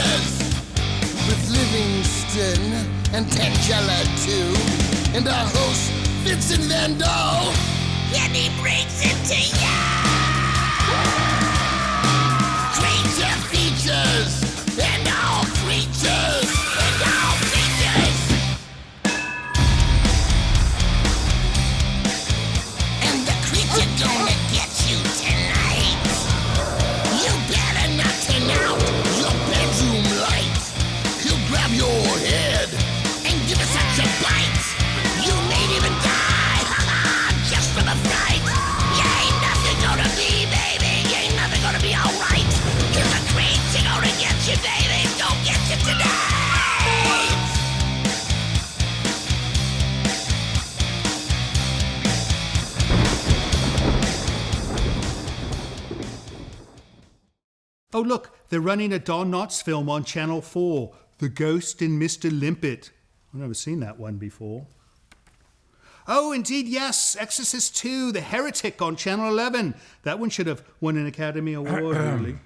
features with Livingston and Tangela too, and our host Vincent Van Dahl, and he brings it to ya. Creature features and all creatures and all features, and the creature gonna get you tonight. You better not turn out your bedroom light. He'll grab your head and give it such a bite. You may even die, just from a fright. You ain't nothing gonna be, baby. You ain't nothing gonna be alright. Cause the creature gonna get you, baby. Don't get you tonight. Oh, look, they're running a Don Knotts film on Channel 4, The Ghost and Mr. Limpet. I've never seen that one before. Oh, indeed, yes, Exorcist 2, The Heretic on Channel 11. That one should have won an Academy Award, really.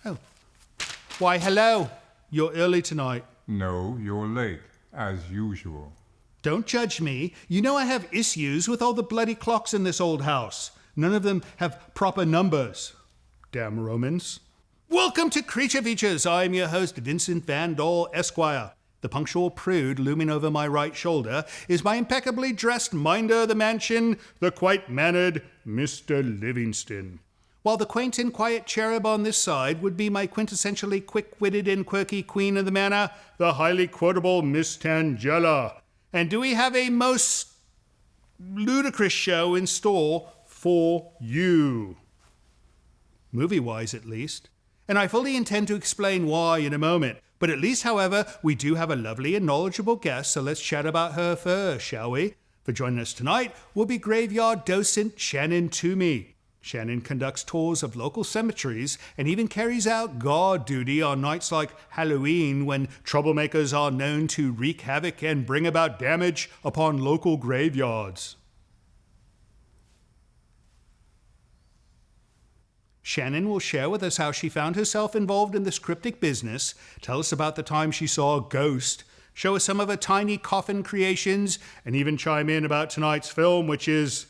Oh. Why, hello. You're early tonight. No, you're late, as usual. Don't judge me. You know I have issues with all the bloody clocks in this old house. None of them have proper numbers. Damn Romans. Welcome to Creature Features. I'm your host, Vincent Van Dahl, Esquire. The punctual prude looming over my right shoulder is my impeccably dressed minder of the mansion, the quite mannered Mr. Livingston. While the quaint and quiet cherub on this side would be my quintessentially quick-witted and quirky queen of the manor, the highly quotable Miss Tangela. And do we have a most ludicrous show in store for you? Movie-wise, at least. And I fully intend to explain why in a moment. But at least, however, we do have a lovely and knowledgeable guest, so let's chat about her first, shall we? For joining us tonight will be graveyard docent Shannon Twomey. Shannon conducts tours of local cemeteries and even carries out guard duty on nights like Halloween, when troublemakers are known to wreak havoc and bring about damage upon local graveyards. Shannon will share with us how she found herself involved in this cryptic business, tell us about the time she saw a ghost, show us some of her tiny coffin creations, and even chime in about tonight's film, which is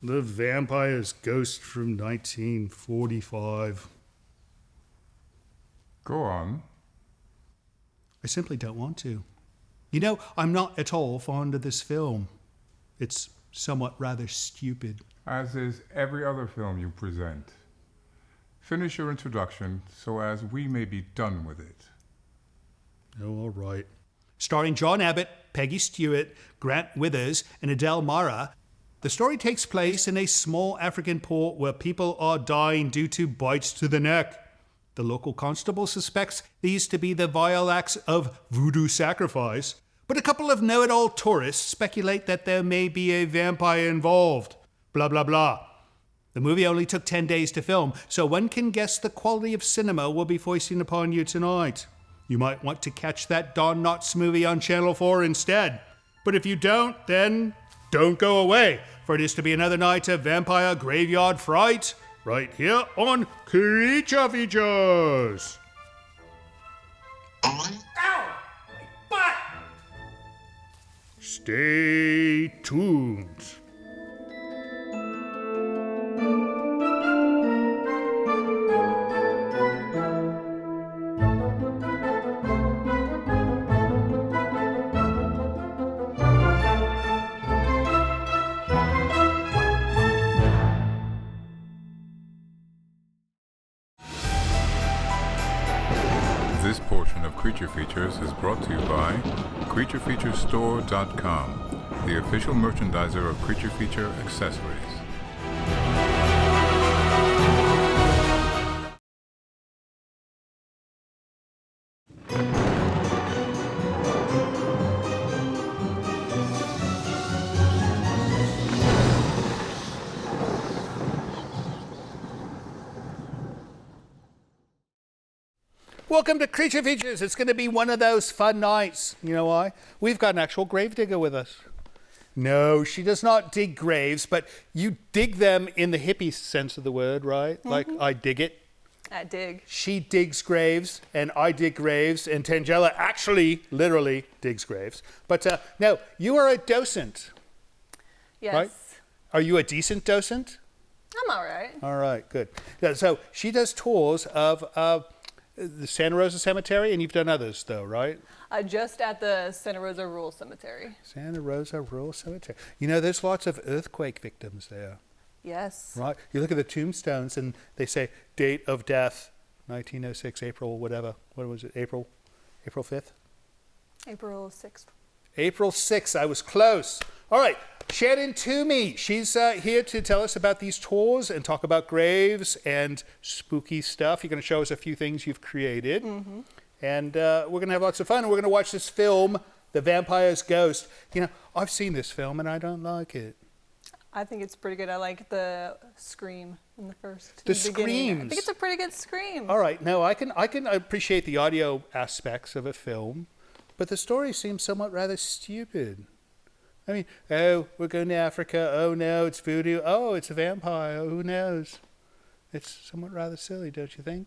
The Vampire's Ghost from 1945. Go on. I simply don't want to. You know, I'm not at all fond of this film. It's somewhat rather stupid. As is every other film you present. Finish your introduction so as we may be done with it. Oh, all right. Starring John Abbott, Peggy Stewart, Grant Withers, and Adele Mara, the story takes place in a small African port where people are dying due to bites to the neck. The local constable suspects these to be the vile acts of voodoo sacrifice, but a couple of know-it-all tourists speculate that there may be a vampire involved. Blah, blah, blah. The movie only took 10 days to film, so one can guess the quality of cinema we'll be foisting upon you tonight. You might want to catch that Don Knotts movie on Channel 4 instead. But if you don't, then don't go away, for it is to be another night of vampire graveyard fright, right here on Creature Features. Ow! My butt! Stay tuned. This portion of Creature Features is brought to you by CreatureFeatureStore.com, the official merchandiser of Creature Feature accessories. Welcome to Creature Features. It's going to be one of those fun nights. You know why? We've got an actual gravedigger with us. No, she does not dig graves, but you dig them in the hippie sense of the word, right? Mm-hmm. Like, I dig it. At dig. She digs graves, and I dig graves, and Tangela actually, literally, digs graves. But now, you are a docent, Yes. right? Are you a decent docent? I'm all right. All right, good. Yeah, so she does tours of the Santa Rosa Cemetery, and you've done others, though, right? Just at the Santa Rosa Rural Cemetery. Santa Rosa Rural Cemetery. You know, there's lots of earthquake victims there. Yes. Right. You look at the tombstones and they say date of death, 1906, April, whatever. What was it? April 5th? April 6th. April 6th. I was close. All right. Shannon Twomey. She's here to tell us about these tours and talk about graves and spooky stuff. You're going to show us a few things you've created. Mm-hmm. And we're going to have lots of fun. And we're going to watch this film, The Vampire's Ghost. You know, I've seen this film and I don't like it. I think it's pretty good. I like the scream in the first. The beginning. screams. I think it's a pretty good scream. All right. No, I can appreciate the audio aspects of a film, but the story seems somewhat rather stupid. I mean, oh, we're going to Africa. Oh no, it's voodoo. Oh, it's a vampire. Oh, who knows? It's somewhat rather silly, don't you think?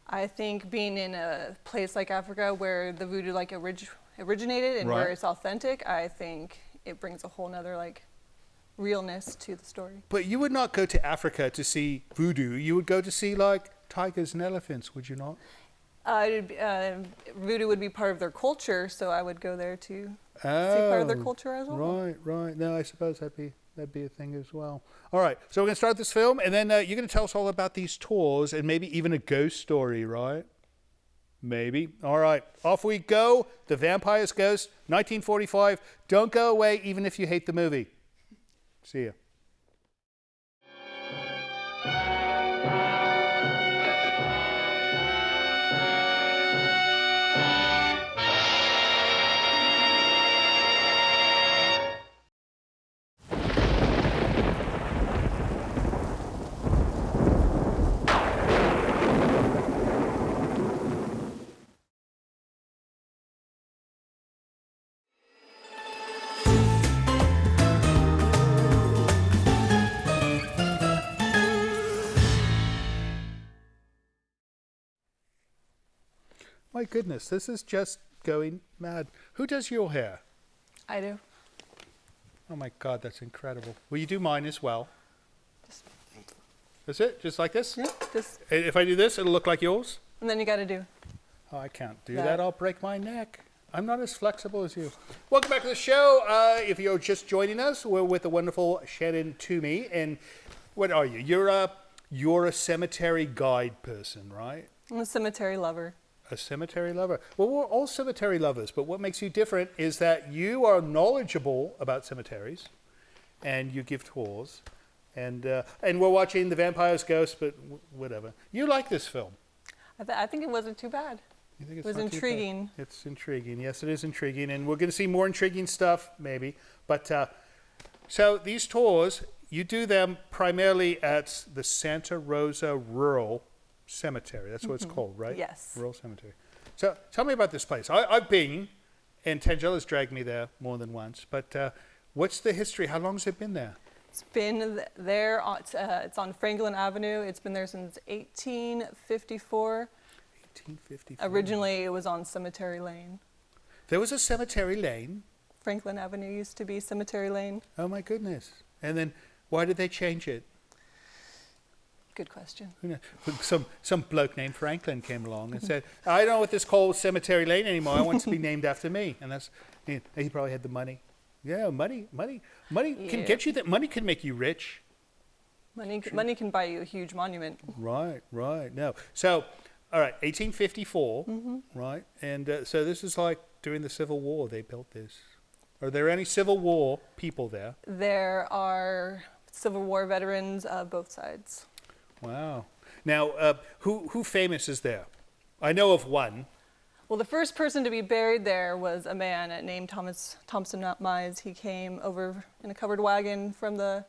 I think being in a place like Africa where the voodoo like originated and where Right. it's authentic, I think it brings a whole nother like realness to the story. But you would not go to Africa to see voodoo. You would go to see like tigers and elephants, would you not? Voodoo would be part of their culture, so I would go there to see part of their culture as well. Right. No, I suppose that'd be a thing as well. All right, so we're going to start this film, and then you're going to tell us all about these tours and maybe even a ghost story, right? Maybe. All right, off we go. The Vampire's Ghost, 1945. Don't go away, even if you hate the movie. See ya. My goodness, this is just going mad. Who does your hair? I do. Oh my God, that's incredible. Will you do mine as well? That's it? Just like this? Yeah, just, If I do this, it'll look like yours? and then you got to do. Oh, I can't do That. that. I'll break my neck. I'm not as flexible as you. Welcome back to the show. If you're just joining us, we're with the wonderful Shannon Twomey. And what are you? You're a cemetery guide person, right? I'm a cemetery lover. A cemetery lover. Well, we're all cemetery lovers, but what makes you different is that you are knowledgeable about cemeteries, and you give tours, and we're watching The Vampire's Ghost, but whatever. You like this film? I think it wasn't too bad. You think It was not too bad? intriguing. It's intriguing. Yes, it is intriguing, and we're going to see more intriguing stuff, maybe. But so these tours, you do them primarily at the Santa Rosa Rural Cemetery. That's what it's called, right? Yes. Rural Cemetery. So tell me about this place. I've been, and Tangela's dragged me there more than once. But what's the history? How long has it been there? It's been there. It's on Franklin Avenue. It's been there since 1854. 1854. Originally, it was on Cemetery Lane. There was a cemetery lane. Franklin Avenue used to be Cemetery Lane. Oh my goodness. And then why did they change it? Good question. Who knows? Some bloke named Franklin came along and said, I don't know what this called Cemetery Lane anymore. I want it to be named after me. And that's, he probably had the money. Yeah, money can get you that. Money can make you rich. Money can buy you a huge monument. Right. No. So, all right, 1854, right? And so this is like during the Civil War they built this. Are there any Civil War people there? There are Civil War veterans of both sides. Wow. Now, who famous is there? I know of one. Well, the first person to be buried there was a man named Thompson Mize. He came over in a covered wagon from the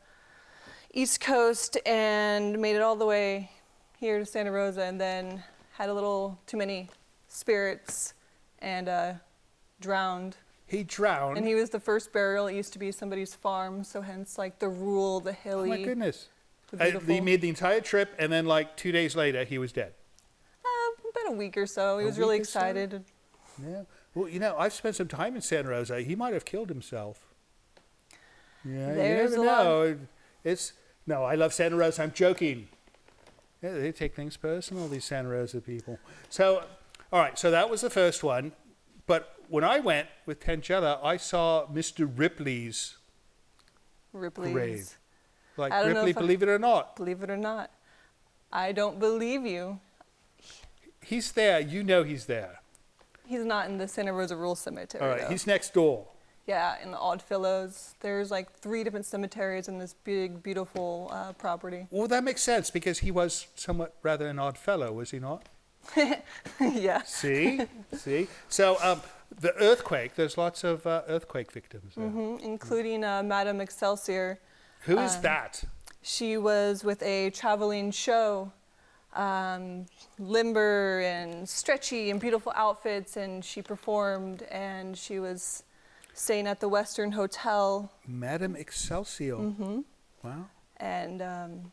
East Coast and made it all the way here to Santa Rosa, and then had a little too many spirits and drowned. He drowned? And he was the first burial. It used to be somebody's farm, so hence like the rural, the hilly. Oh my goodness. The beautiful. He made the entire trip, and then like 2 days later, he was dead. About a week or so. He A was really week or so? excited. Yeah. Well, I've spent some time in Santa Rosa. He might have killed himself. Yeah, There's you a never lot know. No, I love Santa Rosa. I'm joking. Yeah, they take things personal, these Santa Rosa people. So, all right, so that was the first one. But when I went with Tangella, I saw Mr. Ripley's parade. Like I don't know Ripley, if believe it or not. Believe it or not. I don't believe you. He's there. You know he's there. He's not in the Santa Rosa Rural Cemetery, All right, though. he's next door. Yeah, in the Oddfellows. There's like 3 different cemeteries in this big, beautiful property. Well, that makes sense because he was somewhat rather an odd fellow, was he not? Yeah. See? So the earthquake, there's lots of earthquake victims there. Including Madame Excelsior. Who is that? She was with a traveling show, limber and stretchy and beautiful outfits, and she performed, and she was staying at the Western Hotel. Madame Excelsior. Mm-hmm. Wow. And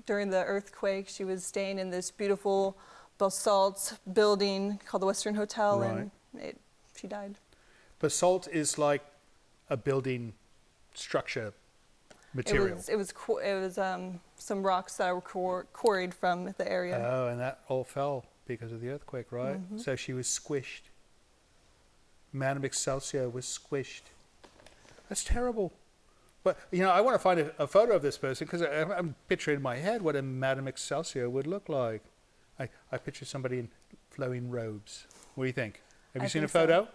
during the earthquake, she was staying in this beautiful basalt building called the Western Hotel, Right. and she died. Basalt is like a building structure material. It was some rocks that were quarried from the area. Oh, and that all fell because of the earthquake, right? Mm-hmm. So she was squished. Madame Excelsior was squished. That's terrible. But, I want to find a photo of this person because I'm picturing in my head what a Madame Excelsior would look like. I picture somebody in flowing robes. What do you think? Have you seen a think so. photo?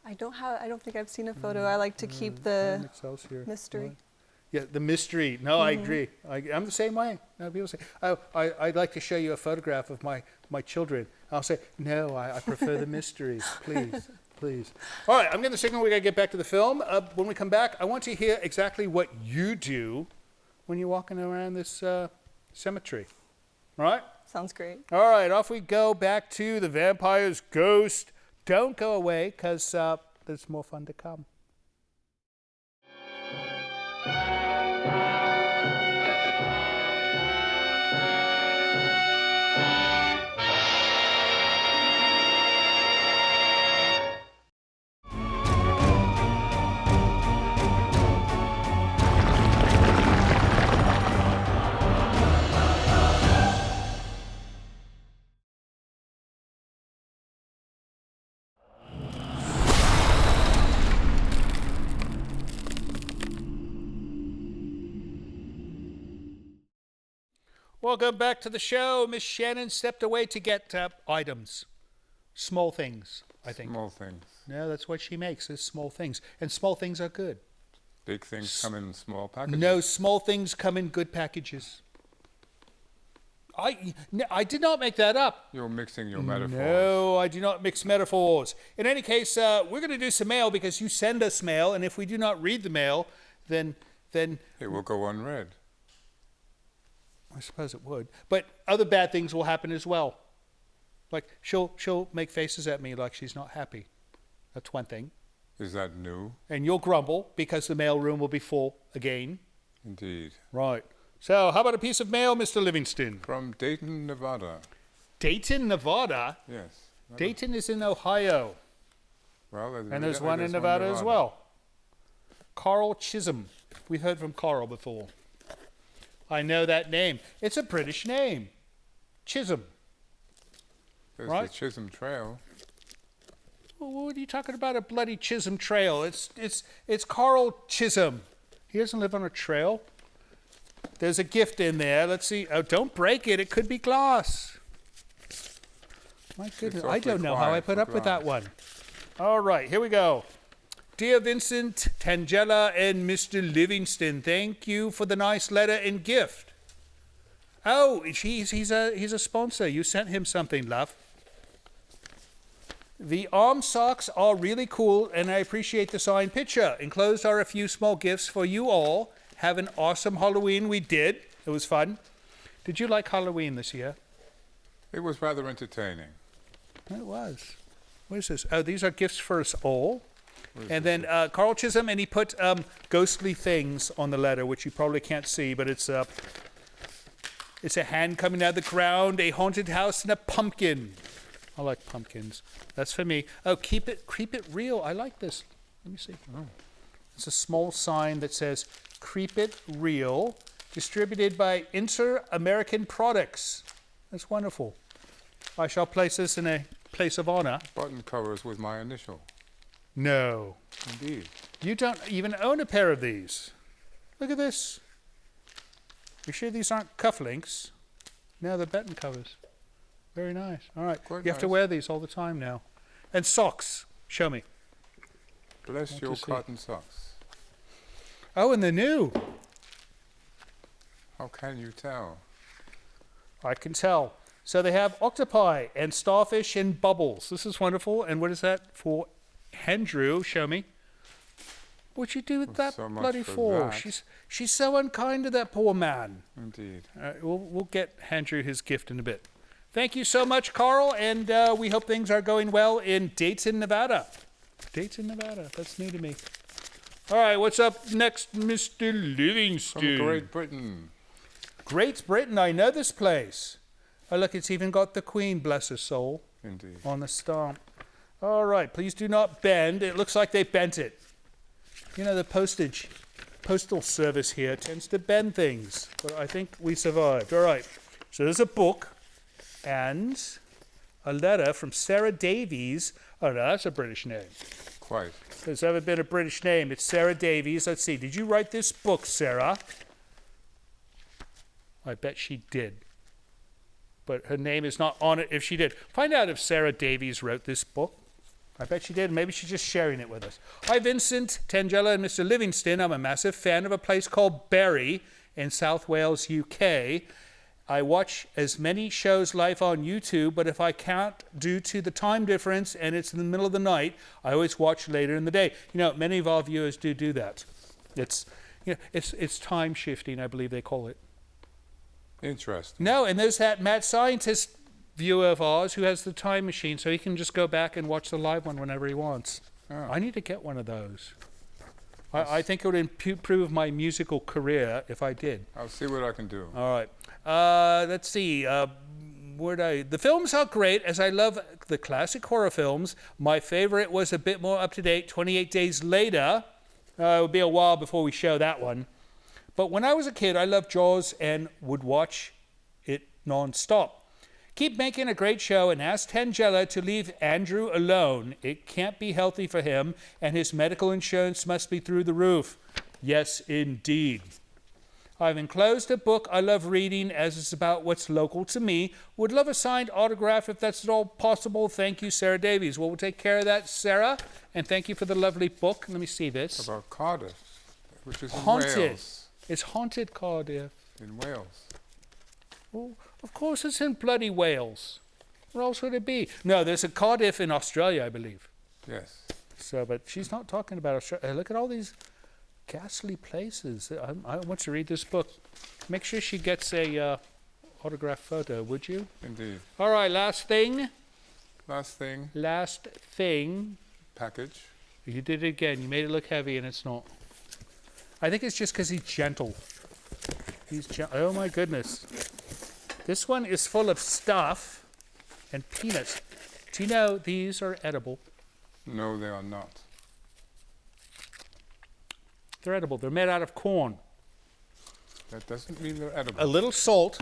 I don't think I've seen a photo. I like to keep the Madame Excelsior. mystery. Right. Yeah, the mystery. No, I agree. I'm the same way. No, people say, I'd like to show you a photograph of my children. I'll say, no, I prefer the mystery. Please, please. All right, I'm getting the signal. We got to get back to the film. When we come back, I want to hear exactly what you do when you're walking around this cemetery. All right? Sounds great. All right, off we go back to the vampire's ghost. Don't go away because there's more fun to come. Welcome back to the show. Miss Shannon stepped away to get items. Small things, I think. Small things. No, that's what she makes, is small things. And small things are good. Big things come in small packages. No, small things come in good packages. I did not make that up. You're mixing your metaphors. No, I do not mix metaphors. In any case, we're going to do some mail because you send us mail, and if we do not read the mail, then It will go unread. I suppose it would. But other bad things will happen as well. Like she'll make faces at me like she's not happy. That's one thing. Is that new? And you'll grumble because the mail room will be full again. Indeed. Right. So how about a piece of mail, Mr. Livingston? From Dayton, Nevada. Dayton, Nevada? Yes. Dayton is in Ohio. Well, And there's one in Nevada as well. Carl Chisholm. We've heard from Carl before. I know that name. It's a British name. Chisholm. There's right? the Chisholm Trail. Well, what are you talking about, a bloody Chisholm Trail? It's Carl Chisholm. He doesn't live on a trail. There's a gift in there. Let's see. Oh, don't break it. It could be glass. My goodness. I don't know how I put up with that one. All right, here we go. Dear Vincent, Tangella, and Mr. Livingston, thank you for the nice letter and gift. Oh, he's a sponsor. You sent him something, love. The arm socks are really cool, and I appreciate the signed picture. Enclosed are a few small gifts for you all. Have an awesome Halloween. We did. It was fun. Did you like Halloween this year? It was rather entertaining. It was. What is this? Oh, these are gifts for us all. And then this? Carl Chisholm, and he put ghostly things on the letter, which you probably can't see, but it's a hand coming out of the ground, a haunted house, and a pumpkin. I like pumpkins. That's for me. Oh, keep it real. I like this. Let me see. Oh. It's a small sign that says "Keep It Real," distributed by Inter-American Products. That's wonderful. I shall place this in a place of honor. Button covers with my initial. No. Indeed. You don't even own a pair of these. Look at this. You sure these aren't cufflinks? No, they're button covers. Very nice. All right. Quite you have to nice. wear these all the time now. And socks. Show me. Bless your cotton socks. Oh, and they're new. How can you tell? I can tell. So they have octopi and starfish and bubbles. This is wonderful. And what is that for? Andrew, show me. What'd you do with that so much bloody for fool? that. She's so unkind to that poor man. Indeed. We'll get Andrew his gift in a bit. Thank you so much, Carl, and we hope things are going well in Dayton, Nevada. Dayton, Nevada. That's new to me. All right, what's up next, Mr. Livingston? From Great Britain. Great Britain. I know this place. Oh, look, it's even got the Queen, bless her soul, Indeed. on the stamp. All right, please do not bend. It looks like they bent it. You know, the postal service here tends to bend things, but I think we survived. All right, so there's a book and a letter from Sarah Davies. Oh, no, that's a British name. Quite. If there's ever been a British name, it's Sarah Davies. Let's see, did you write this book, Sarah? I bet she did. But her name is not on it if she did. Find out if Sarah Davies wrote this book. I bet she did. Maybe she's just sharing it with us. Hi, Vincent, Tangela, and Mr. Livingston. I'm a massive fan of a place called Bury in South Wales, UK. I watch as many shows live on YouTube, but if I can't due to the time difference and it's in the middle of the night, I always watch later in the day. You know, many of our viewers do that. It's time shifting, I believe they call it. Interesting. No, and there's that mad scientist viewer of ours who has the time machine, so he can just go back and watch the live one whenever he wants. Oh. I need to get one of those. I think it would improve my musical career if I did. I'll see what I can do. All right. Let's see. The films are great, as I love the classic horror films. My favorite was a bit more up-to-date, 28 Days Later. It would be a while before we show that one. But when I was a kid, I loved Jaws and would watch it non-stop. Keep making a great show and ask Tangela to leave Andrew alone. It can't be healthy for him, and his medical insurance must be through the roof. Yes, indeed. I've enclosed a book I love reading, as it's about what's local to me. Would love a signed autograph if that's at all possible. Thank you, Sarah Davies. Well, we'll take care of that, Sarah. And thank you for the lovely book. Let me see this. About Cardiff, which is in Haunted. Wales. It's haunted Cardiff. In Wales. Well, of course it's in bloody Wales. Where else would it be? No, there's a Cardiff in Australia, I believe. Yes. So, but she's not talking about Australia. Look at all these ghastly places. I want to read this book. Make sure she gets a autographed photo, would you? Indeed. All right, last thing. Last thing. Last thing. Package. You did it again. You made it look heavy, and it's not. I think it's just because he's gentle. Oh my goodness. This one is full of stuff and peanuts. Do you know these are edible? No, they are not. They're edible. They're made out of corn. That doesn't mean they're edible. A little salt,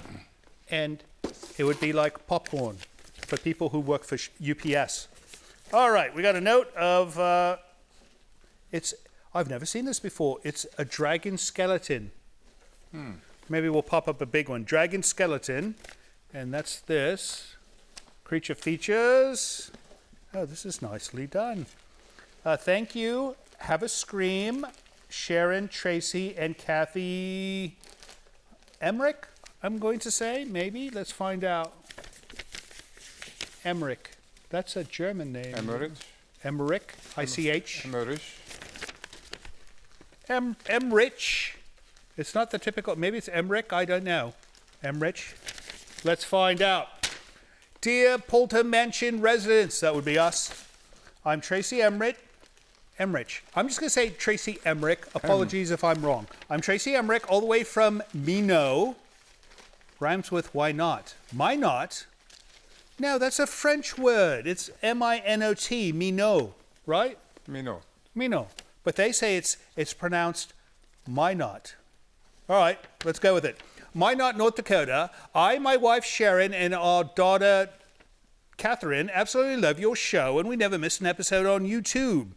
and it would be like popcorn for people who work for UPS. All right, we got a note of, I've never seen this before. It's a dragon skeleton. Maybe we'll pop up a big one. Dragon skeleton, and that's this. Creature features. Oh, this is nicely done. Thank you. Have a scream. Sharon, Tracy, and Kathy Emmerich, I'm going to say, maybe. Let's find out. Emmerich. That's a German name. Emmerich. Emmerich, I-C-H. Emmerich. Emmerich. It's not the typical, maybe it's Emmerich, I don't know. Emmerich. Let's find out. Dear Polter Mansion residents, that would be us. I'm Tracy Emmerich. I'm just going to say Tracy Emmerich. Apologies if I'm wrong. I'm Tracy Emmerich, all the way from Mino. Rhymes with why not. My not No, that's a French word. It's M-I-N-O-T, minot, right? Minot. Minot. But they say it's pronounced Minot. All right, let's go with it. Minot, North Dakota. I, my wife Sharon, and our daughter Catherine absolutely love your show, and we never miss an episode on YouTube.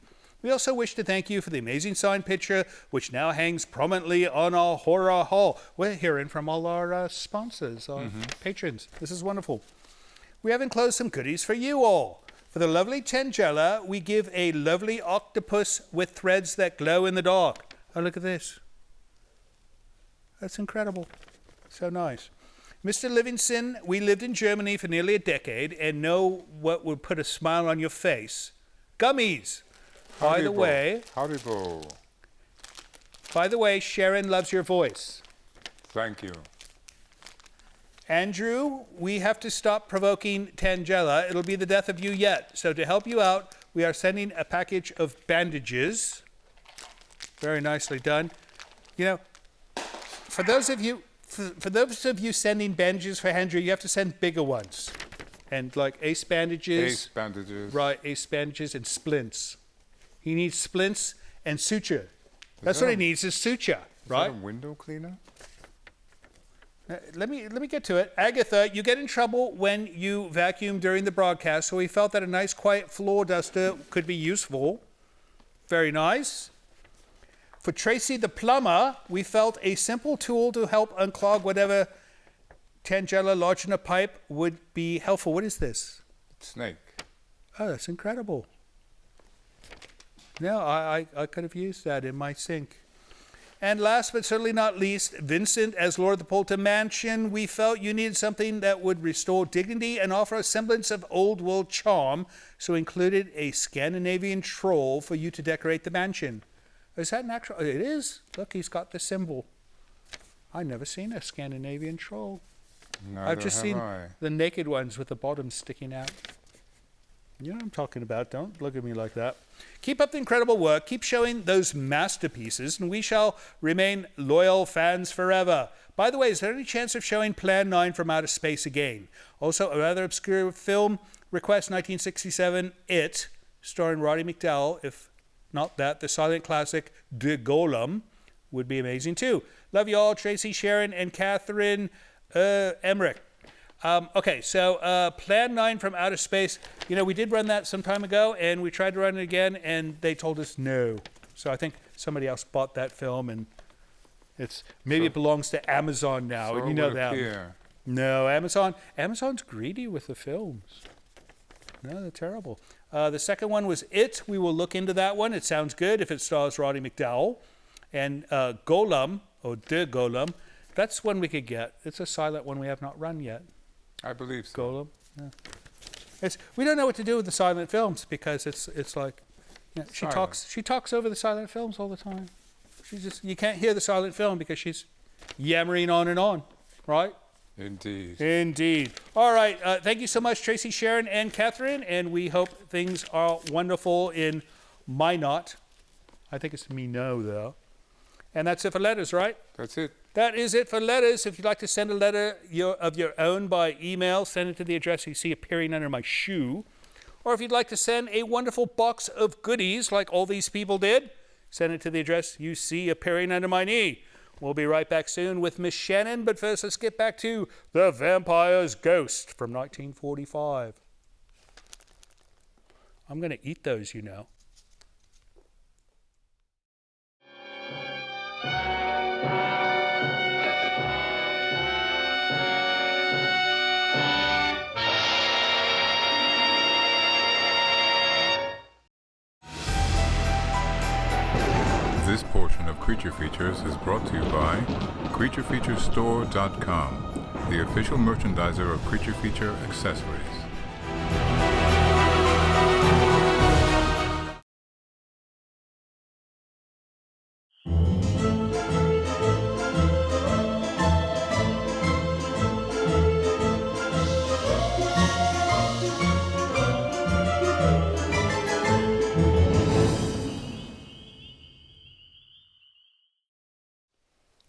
We also wish to thank you for the amazing signed picture, which now hangs prominently on our horror hall. We're hearing from all our sponsors, our patrons. This is wonderful. We have enclosed some goodies for you all. For the lovely Tangela, we give a lovely octopus with threads that glow in the dark. Oh, look at this. That's incredible. So nice. Mr. Livingston, we lived in Germany for nearly a decade and know what would put a smile on your face. Gummies. By the way, Sharon loves your voice. Thank you. Andrew, we have to stop provoking Tangela. It'll be the death of you yet. So to help you out, we are sending a package of bandages. Very nicely done. You know, for those of you sending bandages for Andrew, you have to send bigger ones. And like ace bandages. Ace bandages. Right, ace bandages and splints. He needs splints and suture. That's what he needs is suture, right? Is that a window cleaner? Let me get to it. Agatha, you get in trouble when you vacuum during the broadcast, so we felt that a nice quiet floor duster could be useful. Very nice. For Tracy the plumber, we felt a simple tool to help unclog whatever Tangela lodged in a pipe would be helpful. What is this? Snake. Oh, that's incredible. No, I could have used that in my sink. And last but certainly not least, Vincent, as Lord of the Polter Mansion, we felt you needed something that would restore dignity and offer a semblance of old world charm, so included a Scandinavian troll for you to decorate the mansion. Is that an actual? It is. Look, he's got the symbol. I've never seen a Scandinavian troll. I've just seen the naked ones with the bottoms sticking out. You know what I'm talking about. Don't look at me like that. Keep up the incredible work. Keep showing those masterpieces, and we shall remain loyal fans forever. By the way, is there any chance of showing Plan 9 from Outer Space again? Also, a rather obscure film, request 1967, It, starring Roddy McDowell. If not that, the silent classic De Golem would be amazing too. Love you all, Tracy, Sharon, and Catherine Emmerich. Okay, so Plan 9 from Outer Space. You know, we did run that some time ago, and we tried to run it again, and they told us no. So I think somebody else bought that film, and it belongs to Amazon now, and you know that. No, Amazon's greedy with the films. No, they're terrible. The second one was It. We will look into that one. It sounds good if it stars Roddy McDowell. And Golem, or De Golem, that's one we could get. It's a silent one we have not run yet. I believe so. Golem. Yeah. We don't know what to do with the silent films because it's like, you know, she talks over the silent films all the time. You can't hear the silent film because she's yammering on and on, right? Indeed. All right. Thank you so much, Tracy, Sharon, and Catherine. And we hope things are wonderful in Minot. I think it's Minot, though. And that's it for letters, right? That's it. That is it for letters. If you'd like to send a letter of your own by email, send it to the address you see appearing under my shoe. Or if you'd like to send a wonderful box of goodies like all these people did, send it to the address you see appearing under my knee. We'll be right back soon with Miss Shannon, but first let's get back to The Vampire's Ghost from 1945. I'm going to eat those, you know. This portion of Creature Features is brought to you by CreatureFeatureStore.com, the official merchandiser of Creature Feature accessories.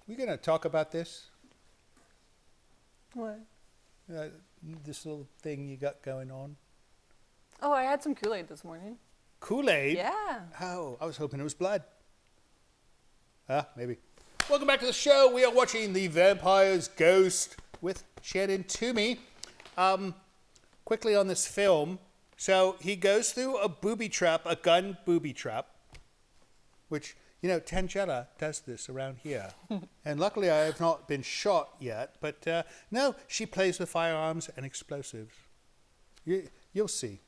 We're going to talk about this. What? this little thing you got going on? Oh, I had some Kool-Aid this morning. Kool-Aid? Yeah. Oh, I was hoping it was blood. Maybe. Welcome back to the show. We are watching The Vampire's Ghost with Shannon Twomey. Quickly on this film. So he goes through a booby trap, a gun booby trap, which, Tangella does this around here. And luckily I have not been shot yet, but no, she plays with firearms and explosives. You'll see.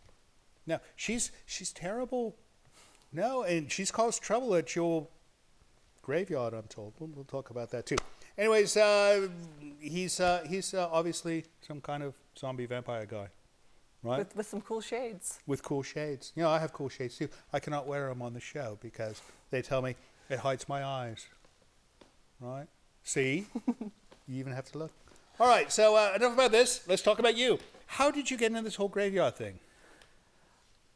No, she's terrible. No, and she's caused trouble at your graveyard, I'm told. We'll talk about that too. Anyways, he's obviously some kind of zombie vampire guy, right? With some cool shades. With cool shades. I have cool shades too. I cannot wear them on the show because they tell me it hides my eyes, right? See? You even have to look. All right, so enough about this. Let's talk about you. How did you get into this whole graveyard thing?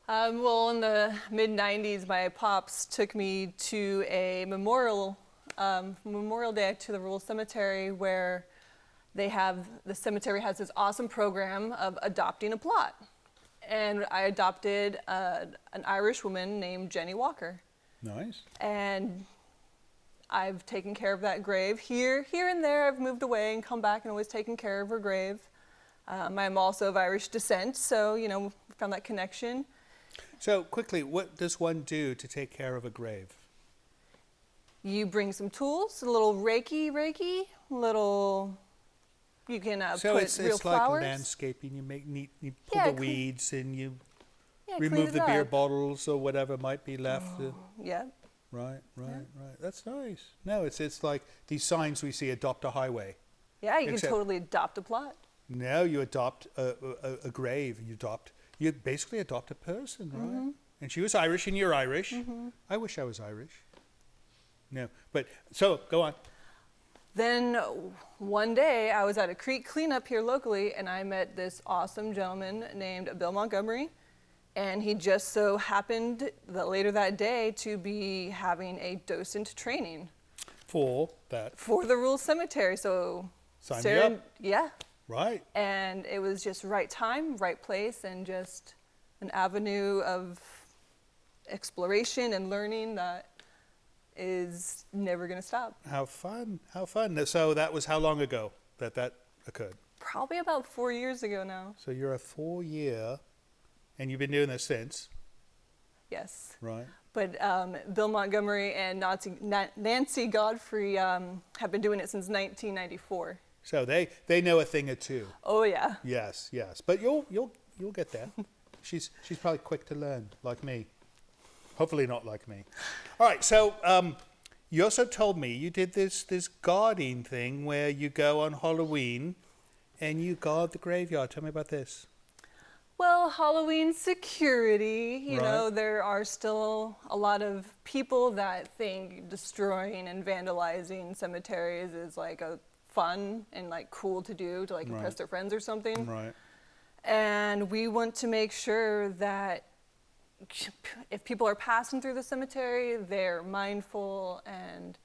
Well, in the mid-'90s, my pops took me to a Memorial Day to the rural cemetery where the cemetery has this awesome program of adopting a plot. And I adopted an Irish woman named Jenny Walker. Nice. And I've taken care of that grave. Here and there, I've moved away and come back and always taken care of her grave. I'm also of Irish descent, so, we found that connection. So, quickly, what does one do to take care of a grave? You bring some tools, a little reiki, you can put real flowers. So it's like landscaping. You pull the weeds and you remove the beer bottles or whatever might be left. Yeah. Right. That's nice. No, it's like these signs we see, adopt a highway. Yeah, you can totally adopt a plot. No, you adopt a grave. You basically adopt a person, right? Mm-hmm. And she was Irish and you're Irish. Mm-hmm. I wish I was Irish. No, but so go on. Then one day I was at a creek cleanup here locally and I met this awesome gentleman named Bill Montgomery. And he just so happened that later that day to be having a docent training. For that? For the rural cemetery. So sign me up. Yeah. Right. And it was just right time, right place, and just an avenue of exploration and learning that is never going to stop. How fun. So that was how long ago that occurred? Probably about 4 years ago now. So you're a 4-year, and you've been doing this since? Yes. Right. But Bill Montgomery and Nancy Godfrey have been doing it since 1994. So they know a thing or two. Oh yeah. Yes. But you'll get there. She's probably quick to learn, like me. Hopefully not like me. All right. So you also told me you did this guarding thing where you go on Halloween and you guard the graveyard. Tell me about this. Well, Halloween security, you know, there are still a lot of people that think destroying and vandalizing cemeteries is like a fun and like cool to do to like impress their friends or something. Right. And we want to make sure that if people are passing through the cemetery, they're mindful and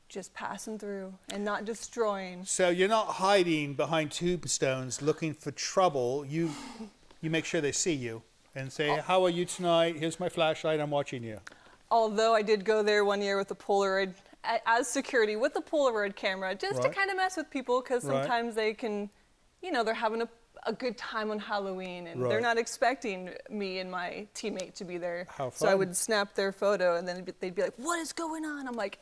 just passing through and not destroying. So you're not hiding behind tombstones looking for trouble. You make sure they see you and say, how are you tonight? Here's my flashlight. I'm watching you. Although I did go there one year with a Polaroid, as security with the Polaroid camera, just to kind of mess with people because sometimes they can, they're having a good time on Halloween and they're not expecting me and my teammate to be there. How fun. So I would snap their photo and then they'd be like, what is going on? I'm like,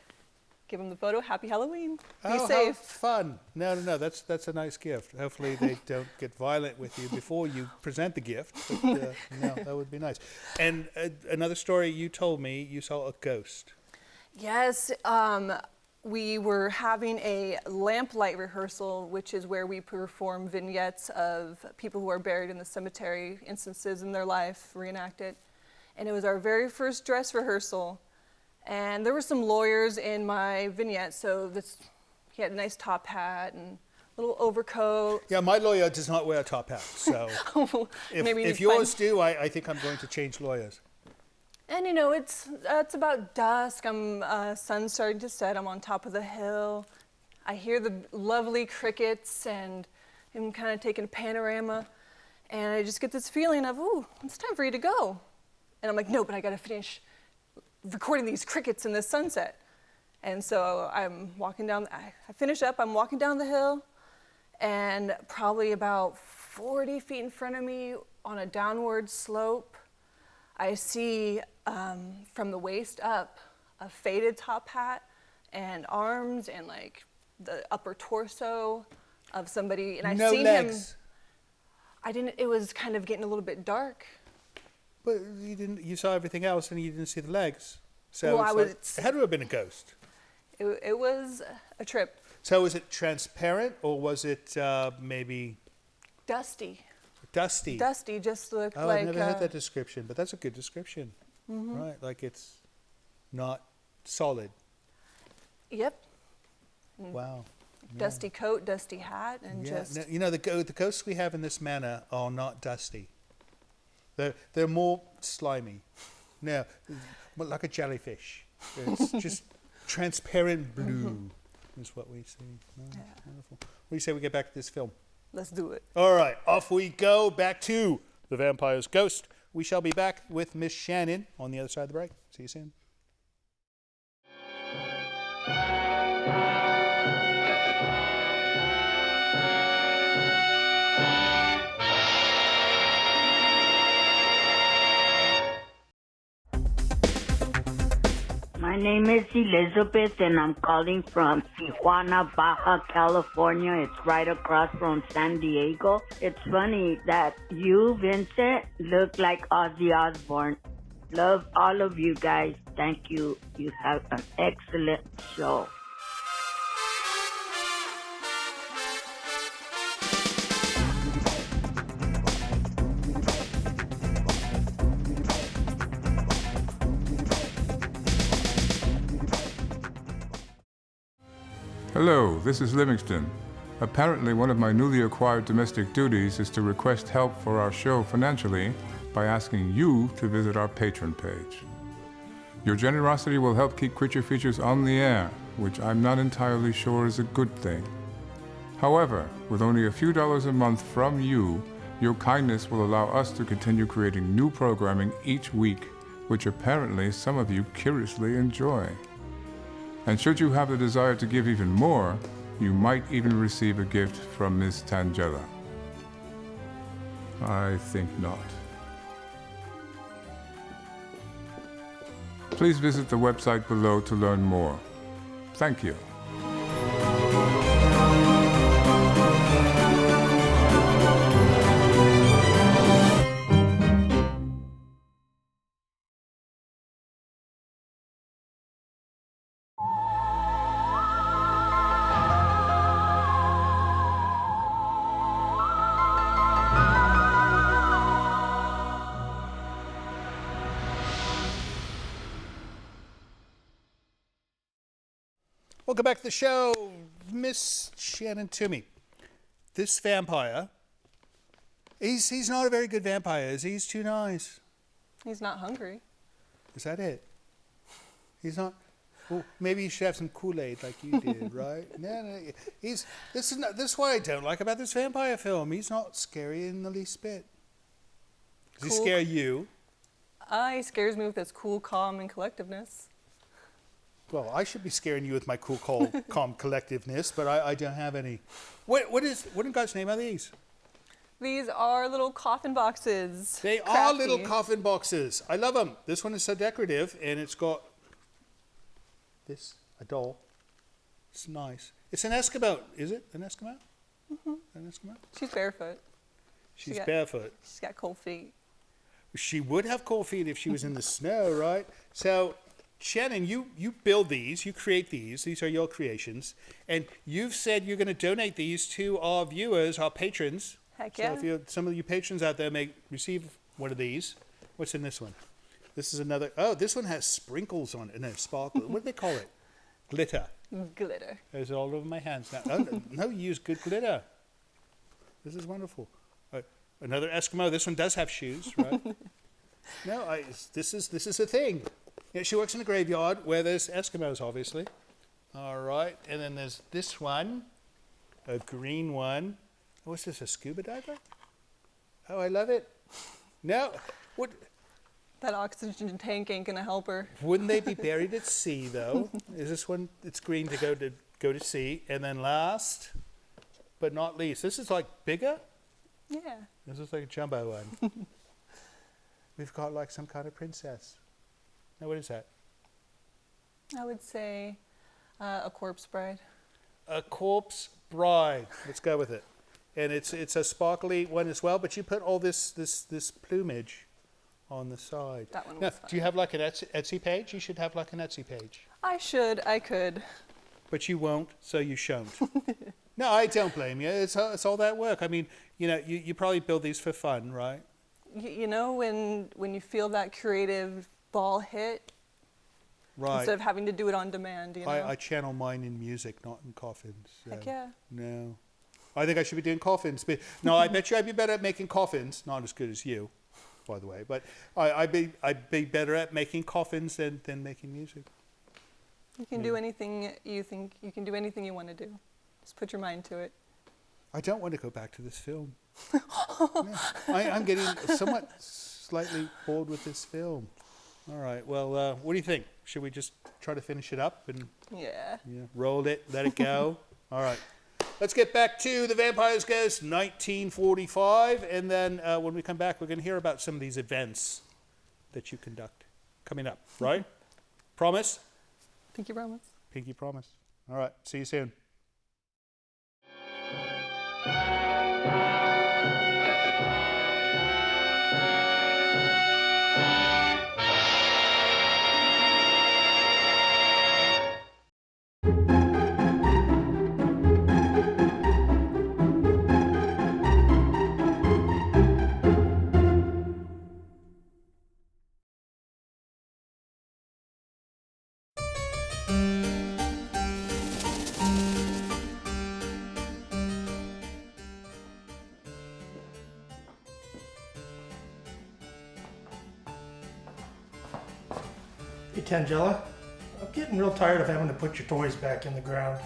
give them the photo, happy Halloween, be safe. How fun. No, that's a nice gift. Hopefully they don't get violent with you before you present the gift. But, no, that would be nice. And another story you told me, you saw a ghost. Yes, we were having a lamplight rehearsal, which is where we perform vignettes of people who are buried in the cemetery, instances in their life, reenact it. And it was our very first dress rehearsal. And there were some lawyers in my vignette, so he had a nice top hat and a little overcoat. Yeah, my lawyer does not wear a top hat, so if yours do, I think I'm going to change lawyers. And it's about dusk. Sun's starting to set. I'm on top of the hill. I hear the lovely crickets and I'm kind of taking a panorama, and I just get this feeling of, ooh, it's time for you to go. And I'm like, no, but I got to finish recording these crickets in this sunset. And so I'm walking down, I finish up, I'm walking down the hill, and probably about 40 feet in front of me on a downward slope, I see from the waist up a faded top hat and arms and like the upper torso of somebody. And I've No seen legs. him. It was kind of getting a little bit dark. But you saw everything else and you didn't see the legs. So Well, it had to have been a ghost. It was a trip. So was it transparent or was it maybe Dusty. dusty? Dusty just looked Oh, like... I've never heard that description, but that's a good description. Right, like it's not solid. Yep. Wow. Dusty coat, dusty hat, and just... No, you know, the ghosts we have in this manor are not dusty. They're more slimy. No, like a jellyfish. It's just transparent blue is what we see. Oh, wonderful. What do you say we get back to this film? Let's do it. All right, off we go back to The Vampire's Ghost. We shall be back with Miss Shannon on the other side of the break. See you soon. My name is Elizabeth, and I'm calling from Tijuana, Baja, California. It's right across from San Diego. It's funny that you, Vincent, look like Ozzy Osbourne. Love all of you guys. Thank you. You have an excellent show. Hello, this is Livingston. Apparently, one of my newly acquired domestic duties is to request help for our show financially by asking you to visit our Patreon page. Your generosity will help keep Creature Features on the air, which I'm not entirely sure is a good thing. However, with only a few dollars a month from you, your kindness will allow us to continue creating new programming each week, which apparently some of you curiously enjoy. And should you have the desire to give even more, you might even receive a gift from Miss Tangella. I think not. Please visit the website below to learn more. Thank you. Welcome back to the show, Miss Shannon Twomey. This vampire, he's not a very good vampire, is he? He's too nice. He's not hungry. Is that it? He's not. Well, maybe you should have some Kool-Aid like you did, right? No. This is what I don't like about this vampire film. He's not scary in the least bit. Does he Cool. scare you? He scares me with his cool, calm, and collectiveness. Well, I should be scaring you with my cool, calm collectiveness, but I don't have any. What in God's name are these? These are little coffin boxes. They Crafty. are little coffin boxes. I love them. This one is so decorative, and it's got a doll. It's nice. It's an Eskimo. Is it an Eskimo? Mm-hmm. An Eskimo? She's barefoot. She's barefoot. She's got cold feet. She would have cold feet if she was in the snow, right? So, Shannon, you build these, you create these. These are your creations. And you've said you're going to donate these to our viewers, our patrons. Heck yeah. So if some of you patrons out there may receive one of these. What's in this one? This is another. Oh, this one has sprinkles on it. No, sparkle. What do they call it? Glitter. Glitter. There's all over my hands now. Oh, no, you use good glitter. This is wonderful. Another Eskimo. This one does have shoes, right? No, this is a thing. Yeah, she works in a graveyard where there's Eskimos, obviously. All right, and then there's this one, a green one. What's this, a scuba diver? Oh, I love it. No, what? That oxygen tank ain't gonna help her. Wouldn't they be buried at sea, though? Is this one? It's green to go to sea, and then last, but not least, this is like bigger. Yeah. This is like a jumbo one. We've got like some kind of princess. Now, what is that? I would say a corpse bride. A corpse bride. Let's go with it. And it's a sparkly one as well, but you put all this plumage on the side. That one now, was fun. do you have like an Etsy page? You should have like an Etsy page. I could. But you won't, so you shan't. No, I don't blame you. It's all that work. I mean, you probably build these for fun, right? You know, when you feel that creative ball hit, Right. instead of having to do it on demand, you know? I channel mine in music, not in coffins. So. Heck yeah. No. I think I should be doing coffins. But no, I bet you I'd be better at making coffins. Not as good as you, by the way. But I'd be better at making coffins than making music. You can do anything you think, you can do anything you want to do. Just put your mind to it. I don't want to go back to this film. Yeah. I'm getting somewhat slightly bored with this film. All right, well, what do you think? Should we just try to finish it up and Yeah. roll it, let it go? All right. Let's get back to The Vampire's Ghost, 1945, and then when we come back, we're going to hear about some of these events that you conduct coming up, right? Promise? Pinky promise. Pinky promise. All right, see you soon. Hey, Tangela, I'm getting real tired of having to put your toys back in the ground.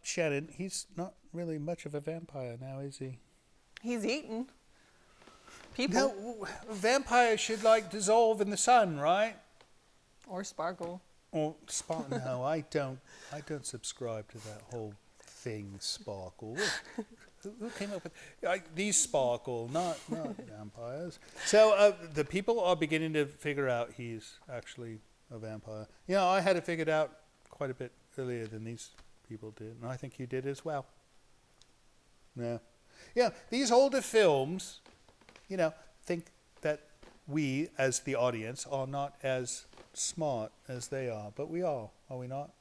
Shannon, he's not really much of a vampire now, is he? He's eaten people. No, vampires should dissolve in the sun, right? Or sparkle. Or sparkle? No, I don't subscribe to that whole thing, sparkle. Who came up with these sparkle, not vampires? So the people are beginning to figure out he's actually a vampire. I had it figured out quite a bit earlier than these people did, and I think you did as well. Yeah, these older films, think that we, as the audience, are not as smart as they are, but we are we not?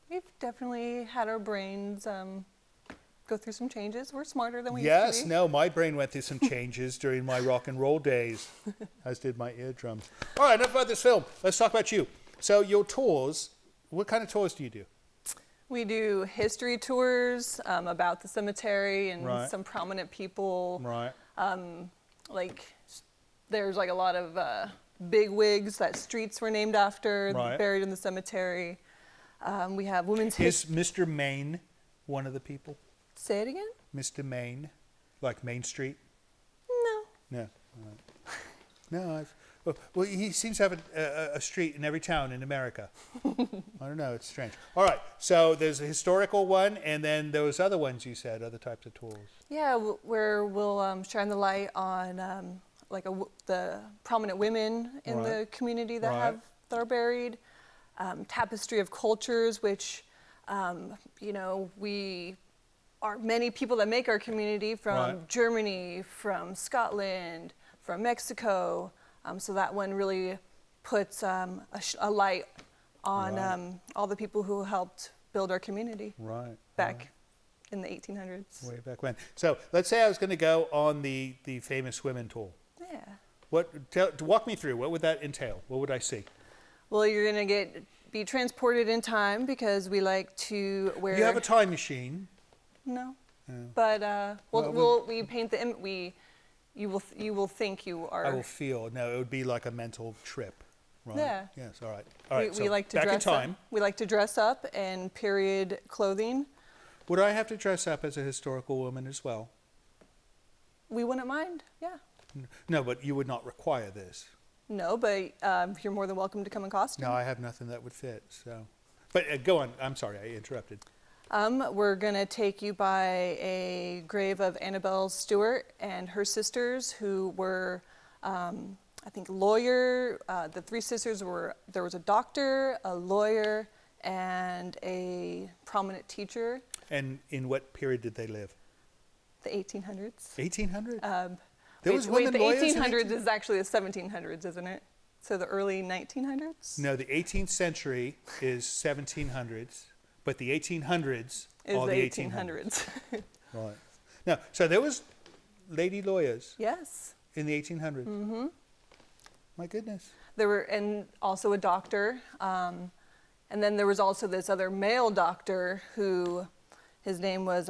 We've definitely had our brains go through some changes. We're smarter than we used Yes, to be. no, my brain went through some changes during my rock and roll days, as did my eardrums. All right, enough about this film. Let's talk about you. So your tours, what kind of tours do you do? We do history tours about the cemetery and Right. some prominent people. Right. There's a lot of big wigs that streets were named after, Right. buried in the cemetery. We have women's Is Mr. Main one of the people? Say it again? Mr. Main, like Main Street? No. No. All right. No, well, he seems to have a street in every town in America. I don't know, it's strange. All right, so there's a historical one, and then those other ones you said, other types of tours. Yeah, where we'll shine the light on the prominent women in the community that are buried. Tapestry of cultures, which we are many people that make our community from Right. Germany, from Scotland, from Mexico. So that one really puts a light on Right. all the people who helped build our community Right. back in the 1800s. Way back when. So let's say I was going to go on the famous women tour. Yeah. Walk me through. What would that entail? What would I see? Well, you're going to be transported in time because we like to wear. You have a time machine. No. Yeah. But we paint the you will think you are. I will feel. No, it would be like a mental trip. Right? Yeah. Yes. All right. All right. We so like to back in dress time. up. We like to dress up in period clothing. Would I have to dress up as a historical woman as well? We wouldn't mind. Yeah. No, but you would not require this. No, but you're more than welcome to come in costume. No, I have nothing that would fit. So, but go on. I'm sorry, I interrupted. We're gonna take you by a grave of Annabelle Stewart and her sisters, who were, I think, lawyer. The three sisters were. There was a doctor, a lawyer, and a prominent teacher. And in what period did they live? The 1800s. 1800. There was women the lawyers in 1800s is actually the 1700s, isn't it? So the early 1900s? No, the 18th century is 1700s, but the 1800s Is are the the 1800s. Right. No, so there was lady lawyers Yes. in the 1800s. Mm-hmm. My goodness. There were, and also a doctor. And then there was also this other male doctor who, his name was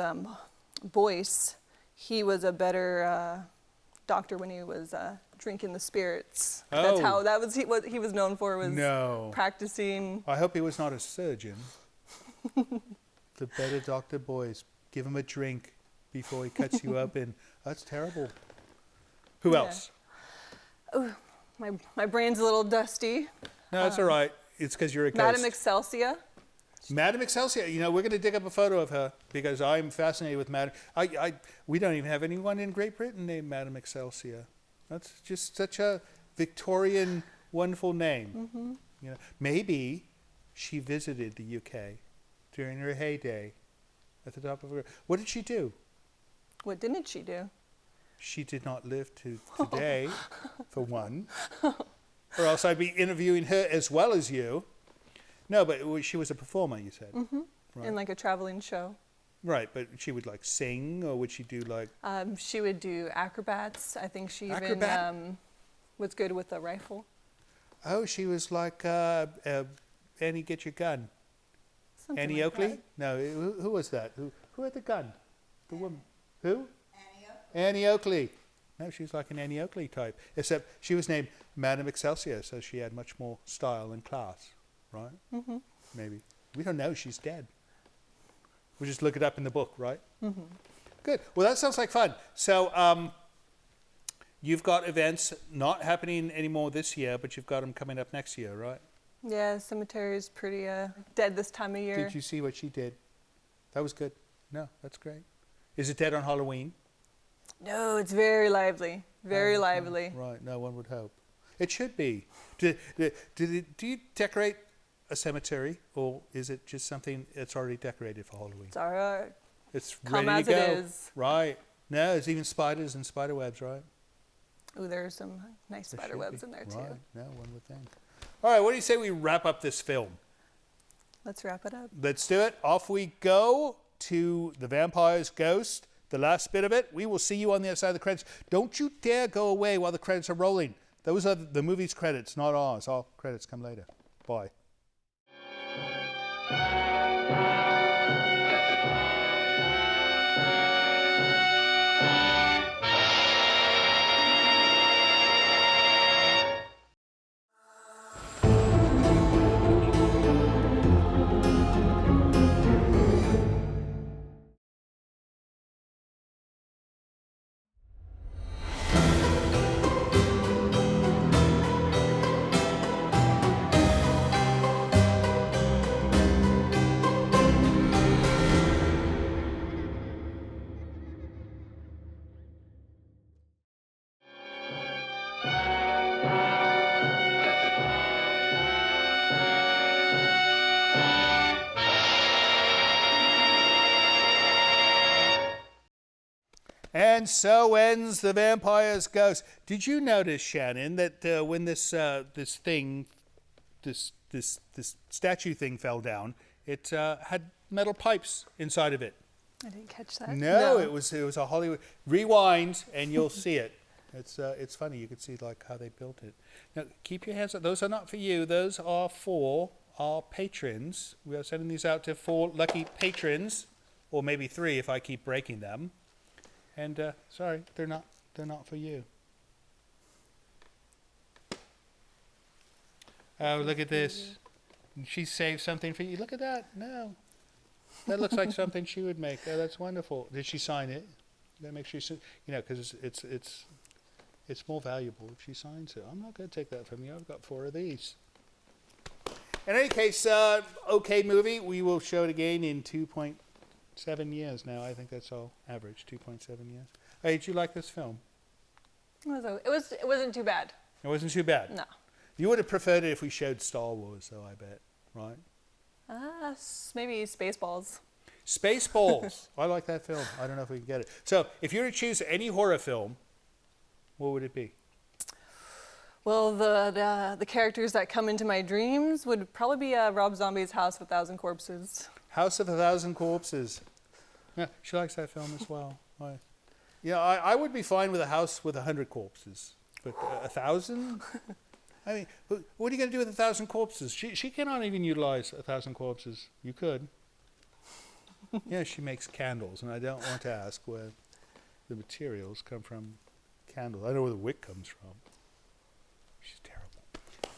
Boyce. He was a better doctor when he was drinking the spirits. That's how what he was known for, was practicing. I hope he was not a surgeon. The better Dr. Boyce. Give him a drink before he cuts you open. That's terrible. Who else? Oh, my brain's a little dusty. No, it's all right. It's because you're a ghost. Madame Excelsia. Madame Excelsia. You know, we're going to dig up a photo of her because I'm fascinated with Madame. We don't even have anyone in Great Britain named Madame Excelsia. That's just such a Victorian, wonderful name. Mm-hmm. You know, maybe she visited the UK during her heyday at the top of her. What did she do? What didn't she do? She did not live to today, for one. Or else I'd be interviewing her as well as you. No, but she was a performer, you said. Mm-hmm. Right. In like a traveling show. Right, but she would like sing, or would she do like... She would do acrobats. I think she Acrobat? even was good with a rifle. Oh, she was like Annie, get your gun. Something Annie like Oakley? that. No, who was that? Who had the gun? The woman. Who? Annie Oakley. No, she was like an Annie Oakley type. Except she was named Madame Excelsior, so she had much more style and class. Right? Mm-hmm. Maybe. We don't know. She's dead. We'll just look it up in the book, right? Mm-hmm. Good. Well, that sounds like fun. So you've got events not happening anymore this year, but you've got them coming up next year, right? Yeah, the cemetery is pretty dead this time of year. Did you see what she did? That was good. No, that's great. Is it dead on Halloween? No, it's very lively. Very lively. Right. No one would hope. It should be. Do you decorate a cemetery, or is it just something that's already decorated for Halloween? It's all right. It's Come ready as to go. it is. Right. No, there's even spiders and spider webs, right? Ooh, there are some nice There spider should webs be. in there too. Right. No, one would think. All right. What do you say we wrap up this film? Let's wrap it up. Let's do it. Off we go to The Vampire's Ghost, the last bit of it. We will see you on the other side of the credits. Don't you dare go away while the credits are rolling. Those are the movie's credits, not ours. Our credits come later. Bye. And so ends the vampire's ghost. Did you notice, Shannon, that when this statue thing fell down, it had metal pipes inside of it? I didn't catch that. No, it was a Hollywood. Rewind and you'll see it. It's funny. You can see like how they built it. Now keep your hands up. Those are not for you. Those are for our patrons. We are sending these out to 4 lucky patrons, or maybe 3 if I keep breaking them. And sorry, they're not for you. Oh, look at this. She saved something for you. Look at that. No. That looks like something she would make. Oh, that's wonderful. Did she sign it? You gotta make sure because it's more valuable if she signs it. I'm not gonna take that from you. I've got 4 of these. In any case, okay movie. We will show it again in 2.7 years now. I think that's all average. 2.7 years. Hey, did you like this film? It wasn't too bad. It wasn't too bad. No. You would have preferred it if we showed Star Wars, though. I bet, right? Maybe Spaceballs. Spaceballs. I like that film. I don't know if we can get it. So, if you were to choose any horror film, what would it be? Well, the characters that come into my dreams would probably be Rob Zombie's House of a Thousand Corpses. House of a Thousand Corpses. Yeah, she likes that film as well. I would be fine with a house with 100 corpses, but 1,000? I mean, what are you going to do with 1,000 corpses? She cannot even utilize 1,000 corpses. You could. Yeah, she makes candles, and I don't want to ask where the materials come from. Candles. I know where the wick comes from. She's terrible.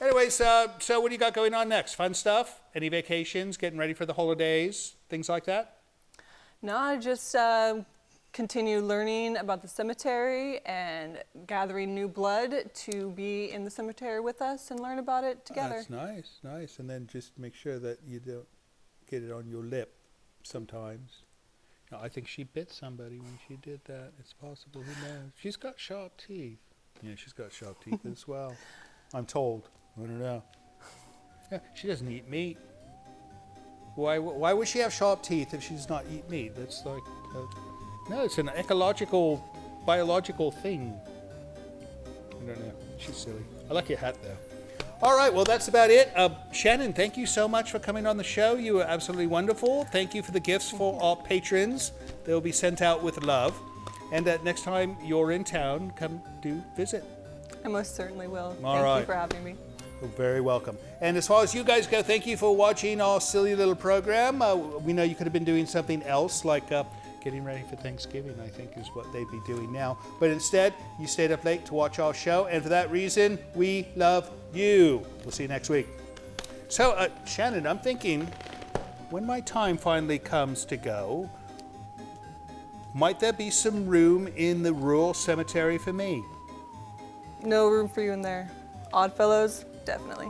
Anyways, so what do you got going on next? Fun stuff? Any vacations? Getting ready for the holidays? Things like that? No, I just continue learning about the cemetery and gathering new blood to be in the cemetery with us and learn about it together. That's nice. And then just make sure that you don't get it on your lip sometimes. I think she bit somebody when she did that. It's possible. Who knows? She's got sharp teeth. Yeah, she's got sharp teeth as well. I'm told. I don't know. Yeah, she doesn't eat meat. Why would she have sharp teeth if she does not eat meat? That's like... no, it's an ecological, biological thing. I don't know. She's silly. I like your hat, though. All right, well, that's about it. Shannon, thank you so much for coming on the show. You were absolutely wonderful. Thank you for the gifts for our patrons. They will be sent out with love. And next time you're in town, come do visit. I most certainly will. All Thank right. you for having me. You're very welcome. And as far as you guys go, thank you for watching our silly little program. We know you could have been doing something else, like getting ready for Thanksgiving, I think is what they'd be doing now. But instead, you stayed up late to watch our show, and for that reason, we love you. We'll see you next week. So, Shannon, I'm thinking, when my time finally comes to go, might there be some room in the rural cemetery for me? No room for you in there. Oddfellows, definitely.